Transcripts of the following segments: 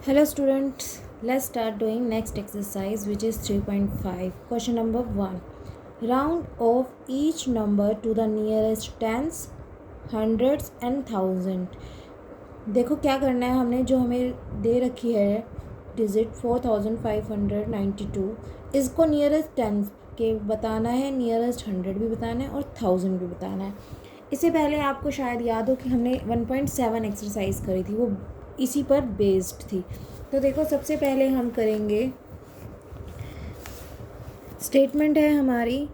Hello students, let's start doing next exercise which is 3.5. Question number 1. Round off each number to the nearest tens, hundreds and thousand. देखो क्या करना है, हमने जो हमें दे रखी है डिजिट 4592, इसको नियरेस्ट टेंस के बताना है, नियरेस्ट हंड्रेड भी बताना है और थाउजेंड भी बताना है. इससे पहले आपको शायद याद हो कि हमने 1.7 एक्सरसाइज करी थी, वो इसी पर बेस्ड थी. तो देखो सबसे पहले हम करेंगे, स्टेटमेंट है हमारी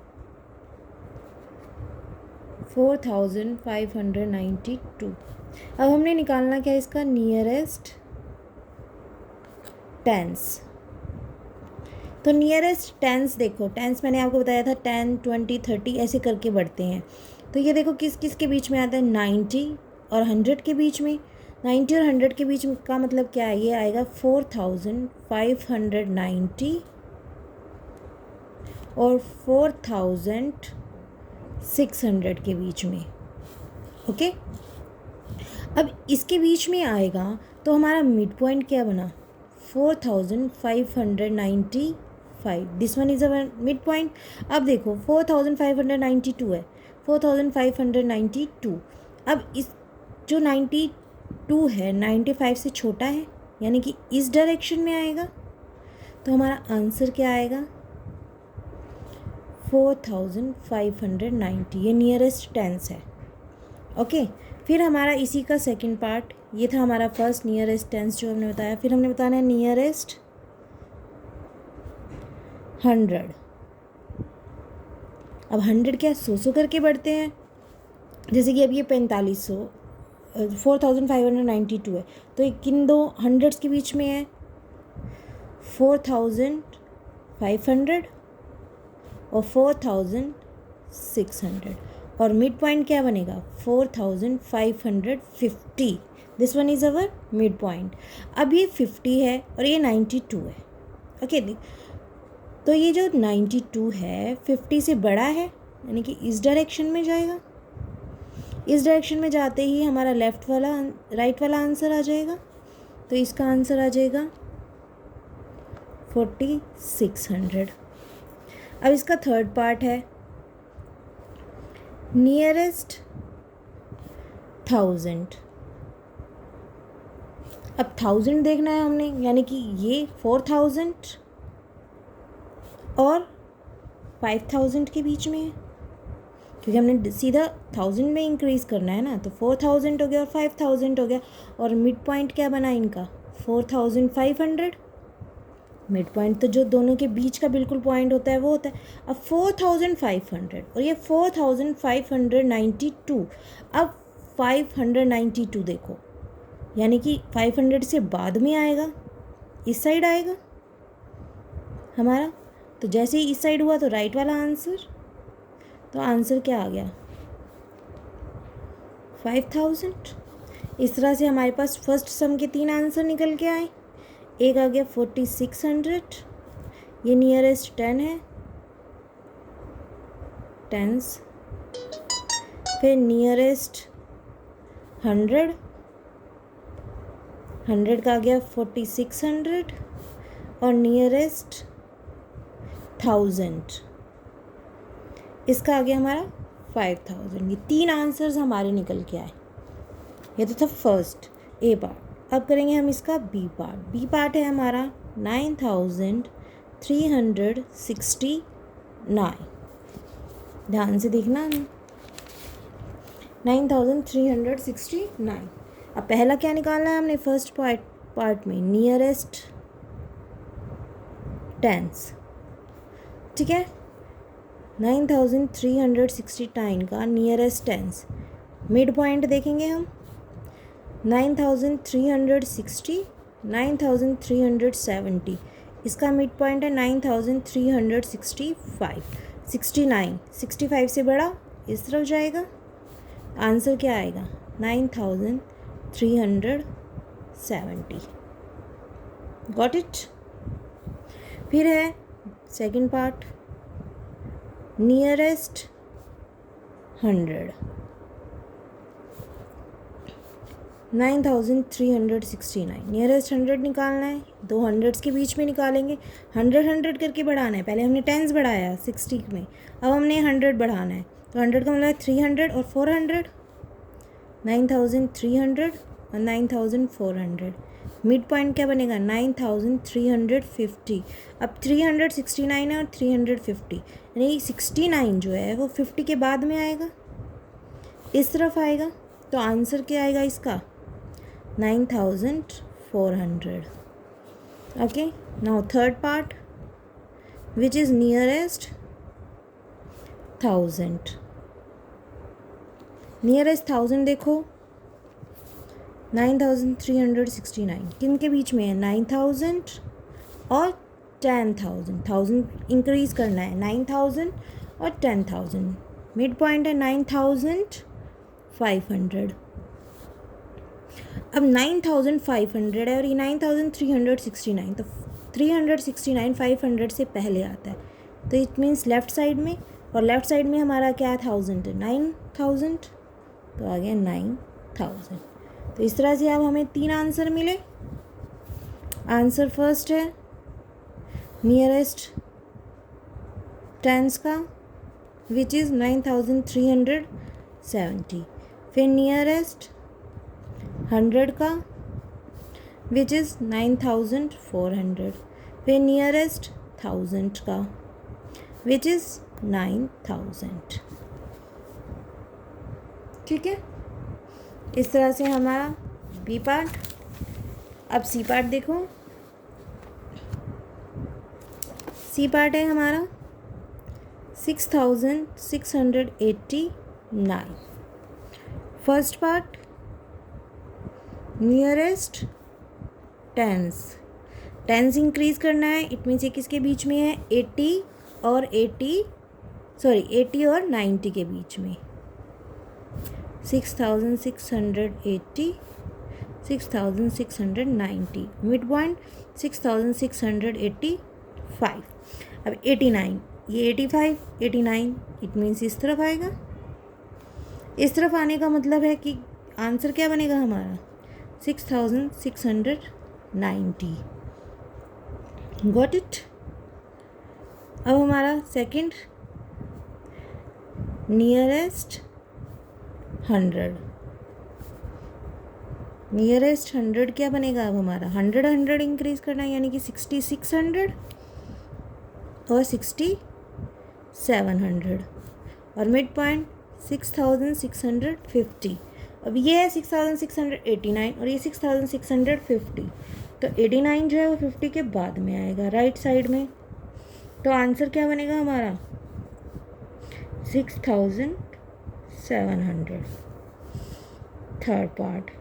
4592. अब हमने निकालना क्या है, इसका नियरेस्ट टेंस. तो नियरेस्ट टेंस देखो, टेंस मैंने आपको बताया था 10, 20, 30 ऐसे करके बढ़ते हैं. तो ये देखो किस किस के बीच में आता है, 90 और 100 के बीच में. 90 और 100 के बीच में का मतलब क्या है, ये आएगा 4590 और 4600 के बीच में. ओके, अब इसके बीच में आएगा तो हमारा मिड पॉइंट क्या बना, 4595. This one is our mid point. अब देखो 4592 है, 4592. अब इस जो 92 है 95 से छोटा है, यानी कि इस डायरेक्शन में आएगा. तो हमारा आंसर क्या आएगा, 4590. ये नियरेस्ट टेंस है. ओके, फिर हमारा इसी का सेकंड पार्ट, ये था हमारा फर्स्ट नियरेस्ट टेंस जो हमने बताया. फिर हमने बताना है नियरेस्ट 100. अब 100 क्या 100 करके बढ़ते हैं. जैसे कि अब ये 4500 4592 है, तो ये किन दो हंड्रेड्स के बीच में है, 4500 और 4600. और मिड पॉइंट क्या बनेगा, 4550. This one is our mid point. अब ये 50 है और ये 92 है. ओके, तो ये जो 92 है 50 से बड़ा है, यानी कि इस डायरेक्शन में जाएगा. इस डायरेक्शन में जाते ही हमारा लेफ़्ट वाला राइट वाला आंसर आ जाएगा. तो इसका आंसर आ जाएगा 4600. अब इसका थर्ड पार्ट है नियरेस्ट 1000. अब 1000 देखना है हमने, यानी कि ये 4000 और 5000 के बीच में है, क्योंकि हमने सीधा 1000 में इंक्रीज़ करना है ना. तो 4000 हो गया और 5000 हो गया, और मिड पॉइंट क्या बना इनका, 4500. मिड पॉइंट तो जो दोनों के बीच का बिल्कुल पॉइंट होता है वो होता है. अब 4500 और ये 4592. अब 592 देखो, यानी कि 500 से बाद में आएगा, इस साइड आएगा हमारा. तो जैसे ही इस साइड हुआ तो राइट वाला आंसर. तो आंसर क्या आ गया, 5000. इस तरह से हमारे पास फर्स्ट सम के 3 आंसर निकल के आए. एक आ गया 4600, ये नियरेस्ट 10 है, टेंस. फिर नियरेस्ट 100 का आ गया 4600 और नियरेस्ट 1000 इसका आ गया हमारा 5000. ये 3 आंसर्स हमारे निकल के आए. ये तो था फर्स्ट ए पार्ट. अब करेंगे हम इसका बी पार्ट. बी पार्ट है हमारा 9369. ध्यान से देखना, 9369. अब पहला क्या निकालना है हमने, फर्स्ट पार्ट में नियरेस्ट टेंस. ठीक है, 9369 का नियरेस्ट टेंस. मिड पॉइंट देखेंगे हम, 9360, 9370. इसका मिड पॉइंट है 9365. 65 से बड़ा इस तरफ जाएगा. आंसर क्या आएगा, 9370. Got it. फिर है सेकंड पार्ट, नियरेस्ट 100. 9369। नियरेस्ट 100 निकालना है, दो हंड्रेड्स के बीच में निकालेंगे। 100 करके बढ़ाना है, पहले हमने टेंस बढ़ाया 60 में, अब हमने 100 बढ़ाना है। तो 100 का मतलब है 300 और 400, 9300 और 9400। मिड पॉइंट क्या बनेगा? 9350। अब 369 है और 350, यानी 69 जो है वो 50 के बाद में आएगा, इस तरफ आएगा। तो आंसर क्या आएगा इसका? 9400। Okay, now third part which is nearest 1000। Nearest 1000 देखो, 9369 किन के बीच में है? 9000 और 10000। 1000 इंक्रीज़ करना है, 9000 और 10000। मिड पॉइंट है 9500। अब 9500 है और ये 9369, तो 369 500 से पहले आता है, तो इट मीन्स लेफ़्ट साइड में, और लेफ़्ट साइड में हमारा क्या है? 1000 है, 9000, तो आ गया 9000। तो इस तरह से अब हमें 3 आंसर मिले। आंसर फर्स्ट है नियरेस्ट टेंस का विच इज़ 9370, फिर नियरेस्ट 100 का विच इज़ 9400, फिर नियरेस्ट 1000 का विच इज़ 9000। ठीक है, इस तरह से हमारा बी पार्ट। अब सी पार्ट देखो, सी पार्ट है हमारा 6689। First part nearest tens, tens increase करना है, इट मीन्स ये किसके बीच में है? 80 और 90 के बीच में। 6680, 6690, मिड पॉइंट 6685। अब 89, ये 85, 89, इट मीन्स इस तरफ आएगा। इस तरफ आने का मतलब है कि आंसर क्या बनेगा हमारा? 6690। Got it? अब हमारा सेकंड नियरेस्ट 100। नियरेस्ट 100 क्या बनेगा अब हमारा? 100 इंक्रीज़ करना है, यानी कि 6600 और 6700, और मिड पॉइंट 6650। अब ये है 6689 और ये 6650, तो 89 जो है वो 50 के बाद में आएगा राइट साइड में। तो आंसर क्या बनेगा हमारा? 6700। Third part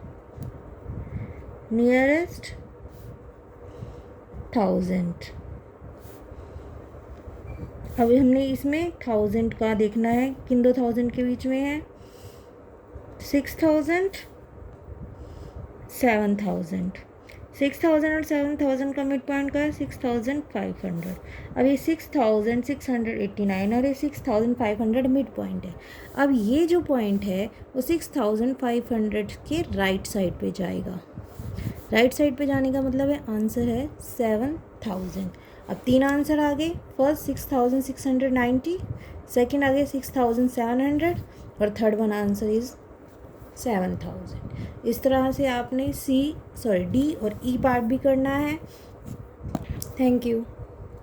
nearest 1000। अभी हमने इसमें 1000 का देखना है, किन दो 1000 के बीच में है? 6000 7000। 6000 और 7000 का मिड पॉइंट का है 6500। अब ये 6689 और ये 6500 मिड पॉइंट है। अब ये जो पॉइंट है वो 6500 के राइट साइड पे जाएगा। राइट साइड पे जाने का मतलब है आंसर है 7000। अब 3 आंसर आ गए, फर्स्ट 6690, सेकंड आ गए 6700 और थर्ड वन आंसर इज़ 7000। इस तरह से आपने डी और ई पार्ट भी करना है। Thank you.